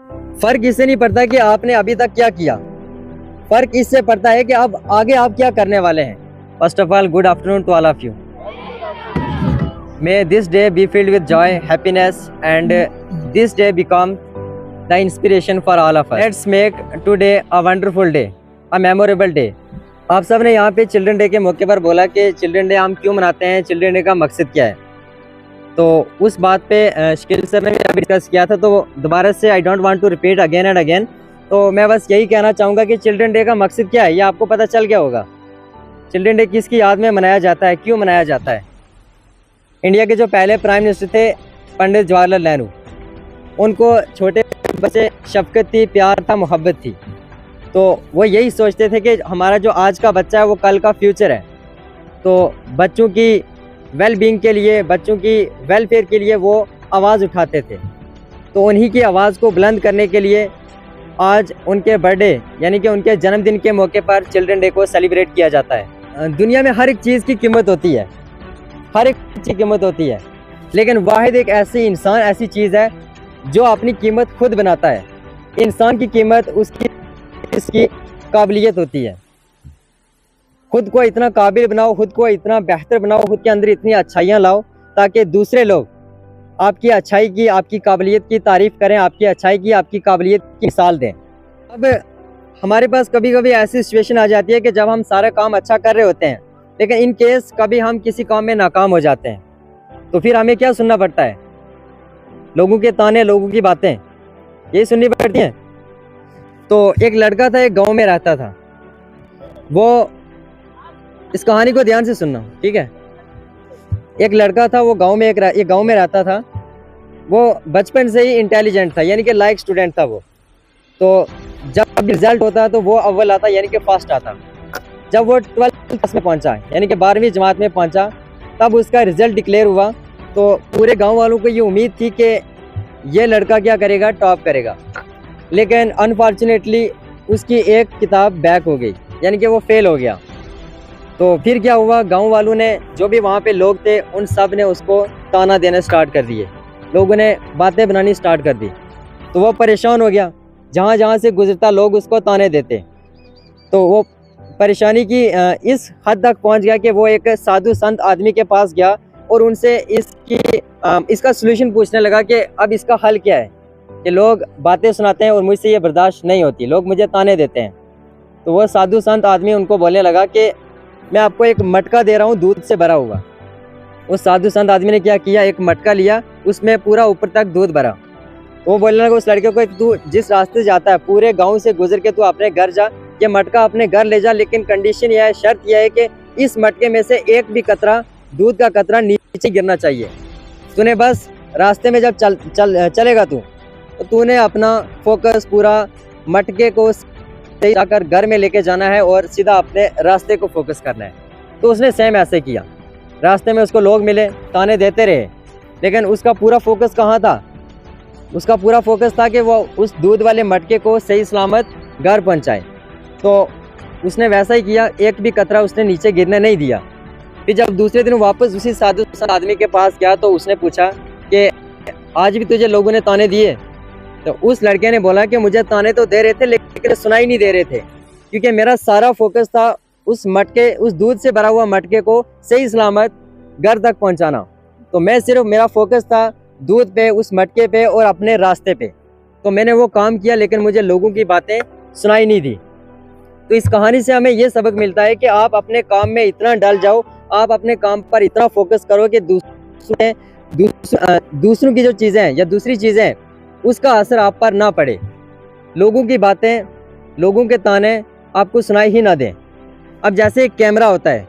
फर्क इससे नहीं पड़ता कि आपने अभी तक क्या किया, फर्क इससे पड़ता है कि अब आगे आप क्या करने वाले हैं। First of all, good afternoon to all of you. May this day be filled with joy, happiness, and this day become the inspiration for all of us. Let's make today a wonderful day, a memorable day. आप सब ने यहाँ पे children day के मौके पर बोला कि चिल्ड्रन डे हम क्यों मनाते हैं, चिल्ड्रन डे का मकसद क्या है। तो उस बात पे शकील सर ने भी अभी डिस्कस किया था, तो दोबारा से I don't want to repeat again and again. तो मैं बस यही कहना चाहूँगा कि चिल्ड्रन डे का मकसद क्या है, ये आपको पता चल गया होगा। चिल्ड्रन डे किसकी याद में मनाया जाता है, क्यों मनाया जाता है। इंडिया के जो पहले प्राइम मिनिस्टर थे पंडित जवाहरलाल नेहरू, उनको छोटे बच्चे शफकत थी, प्यार था, मोहब्बत थी। तो वो यही सोचते थे कि हमारा जो आज का बच्चा है वो कल का फ्यूचर है। तो बच्चों की वेल बीइंग के लिए, बच्चों की वेलफेयर के लिए वो आवाज़ उठाते थे। तो उन्हीं की आवाज़ को बुलंद करने के लिए आज उनके बर्थडे यानी कि उनके जन्मदिन के मौके पर चिल्ड्रन डे को सेलिब्रेट किया जाता है। दुनिया में हर एक चीज़ की कीमत होती है, हर एक चीज़ की कीमत होती है, लेकिन वाहिद एक ऐसी इंसान, ऐसी चीज़ है जो अपनी कीमत खुद बनाता है। इंसान की कीमत इसकी काबिलियत होती है। खुद को इतना काबिल बनाओ, खुद को इतना बेहतर बनाओ, खुद के अंदर इतनी अच्छाइयाँ लाओ ताकि दूसरे लोग आपकी अच्छाई की, आपकी काबिलियत की तारीफ़ करें, आपकी अच्छाई की, आपकी काबिलियत की मिसाल दें। अब हमारे पास कभी कभी ऐसी सिचुएशन आ जाती है कि जब हम सारा काम अच्छा कर रहे होते हैं, लेकिन इन केस कभी हम किसी काम में नाकाम हो जाते हैं, तो फिर हमें क्या सुनना पड़ता है, लोगों के ताने, लोगों की बातें, यही सुननी पड़ती हैं। तो एक लड़का था, एक गांव में रहता था। वो, इस कहानी को ध्यान से सुनना, ठीक है। एक लड़का था, वो गांव में रहता था। वो बचपन से ही इंटेलिजेंट था, यानी कि लाइक स्टूडेंट था वो। तो जब रिजल्ट होता तो वो अव्वल आता, यानी कि फर्स्ट आता। जब वो 12th क्लास में पहुंचा, यानी कि 12वीं जमात में पहुंचा, तब उसका रिजल्ट डिक्लेयर हुआ। तो पूरे गांव वालों को ये उम्मीद थी कि ये लड़का क्या करेगा, टॉप करेगा। लेकिन अनफॉर्चुनेटली उसकी एक किताब बैक हो गई, यानी कि वो फेल हो गया। तो फिर क्या हुआ, गांव वालों ने, जो भी वहाँ पे लोग थे, उन सब ने उसको ताना देना स्टार्ट कर दिए। लोगों ने बातें बनानी स्टार्ट कर दी। तो वो परेशान हो गया, जहाँ जहाँ से गुजरता लोग उसको ताने देते। तो वो परेशानी की इस हद तक पहुँच गया कि वो एक साधु संत आदमी के पास गया और उनसे इसका सलूशन पूछने लगा कि अब इसका हल क्या है, कि लोग बातें सुनाते हैं और मुझसे ये बर्दाश्त नहीं होती, लोग मुझे ताने देते हैं। तो वो साधु संत आदमी उनको बोलने लगा कि मैं आपको एक मटका दे रहा हूँ दूध से भरा हुआ। उस साधु संत आदमी ने क्या किया, एक मटका लिया, उसमें पूरा ऊपर तक दूध भरा। वो बोलने लगा उस लड़के को, तू जिस रास्ते जाता है पूरे गाँव से गुजर के तू अपने घर जा, ये मटका अपने घर ले जा, लेकिन कंडीशन यह है, शर्त यह है कि इस मटके में से एक भी कतरा, दूध का कतरा नीचे गिरना चाहिए। तूने बस रास्ते में जब चलेगा तो तूने अपना फोकस पूरा मटके को जाकर घर में लेके जाना है और सीधा अपने रास्ते को फोकस करना है। तो उसने सेम ऐसे किया। रास्ते में उसको लोग मिले, ताने देते रहे, लेकिन उसका पूरा फोकस कहाँ था, उसका पूरा फोकस था कि वो उस दूध वाले मटके को सही सलामत घर पहुँचाए। तो उसने वैसा ही किया, एक भी कतरा उसने नीचे गिरने नहीं दिया। फिर जब दूसरे दिन वापस उसी साधु आदमी के पास गया तो उसने पूछा कि आज भी तुझे लोगों ने ताने दिए। तो उस लड़के ने बोला कि मुझे ताने तो दे रहे थे, लेकिन सुनाई नहीं दे रहे थे, क्योंकि मेरा सारा फोकस था उस दूध से भरा हुआ मटके को सही सलामत घर तक पहुंचाना। तो मैं सिर्फ, मेरा फोकस था दूध पे, उस मटके पे और अपने रास्ते पे। तो मैंने वो काम किया, लेकिन मुझे लोगों की बातें सुनाई नहीं दी। तो इस कहानी से हमें ये सबक मिलता है कि आप अपने काम में इतना डल जाओ, आप अपने काम पर इतना फोकस करो कि दूसरों की जो चीज़ें हैं या दूसरी चीज़ें, उसका असर आप पर ना पड़े। लोगों की बातें, लोगों के ताने आपको सुनाई ही ना दें। अब जैसे एक कैमरा होता है,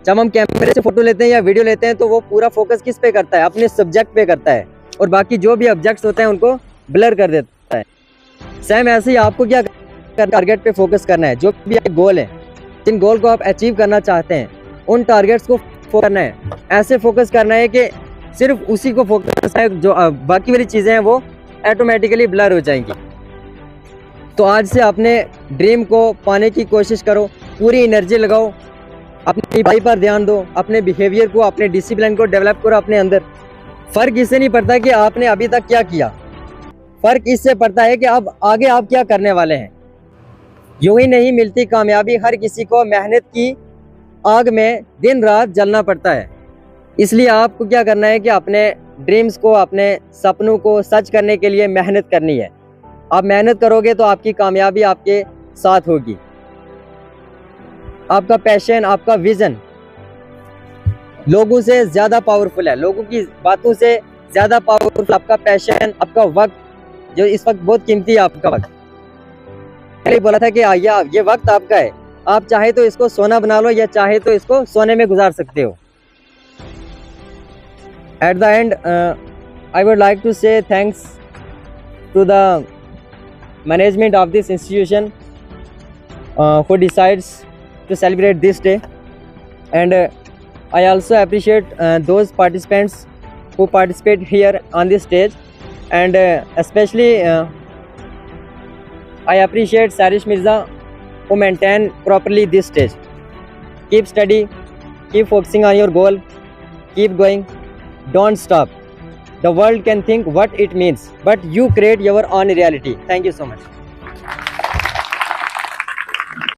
जब हम कैमरे से फ़ोटो लेते हैं या वीडियो लेते हैं तो वो पूरा फोकस किस पे करता है, अपने सब्जेक्ट पे करता है, और बाकी जो भी ऑब्जेक्ट्स होते हैं उनको ब्लर कर देता है। सेम ऐसे ही आपको क्या टारगेट पे फोकस करना है। जो भी गोल है, जिन गोल को आप अचीव करना चाहते हैं, उन टारगेट्स को फोकस करना है। ऐसे फोकस करना है कि सिर्फ उसी को फोकस है, जो बाकी वाली चीज़ें हैं वो ऑटोमेटिकली ब्लर हो जाएंगी। तो आज से अपने ड्रीम को पाने की कोशिश करो, पूरी एनर्जी लगाओ, अपनी पढ़ाई पर ध्यान दो, अपने बिहेवियर को, अपने डिसिप्लिन को डेवलप करो अपने अंदर। फ़र्क इससे नहीं पड़ता कि आपने अभी तक क्या किया, फर्क इससे पड़ता है कि अब आगे आप क्या करने वाले हैं। यूं ही नहीं मिलती कामयाबी, हर किसी को मेहनत की आग में दिन रात जलना पड़ता है। इसलिए आपको क्या करना है कि अपने ड्रीम्स को, अपने सपनों को सच करने के लिए मेहनत करनी है। आप मेहनत करोगे तो आपकी कामयाबी आपके साथ होगी। आपका पैशन, आपका विजन लोगों से ज़्यादा पावरफुल है, लोगों की बातों से ज़्यादा पावरफुल आपका पैशन, आपका वक्त जो इस वक्त बहुत कीमती है। आपका वक्त पहले बोला था कि ये वक्त आपका है, आप चाहे तो इसको सोना बना लो या चाहे तो इसको सोने में गुजार सकते हो। At the end, I would like to say thanks to the management of this institution who decides to celebrate this day, and I also appreciate those participants who participate here on this stage, and especially I appreciate Sarish Mirza who maintain properly this stage. Keep study, keep focusing on your goal, keep going. Don't stop. The world can think what it means, but you create your own reality. Thank you so much.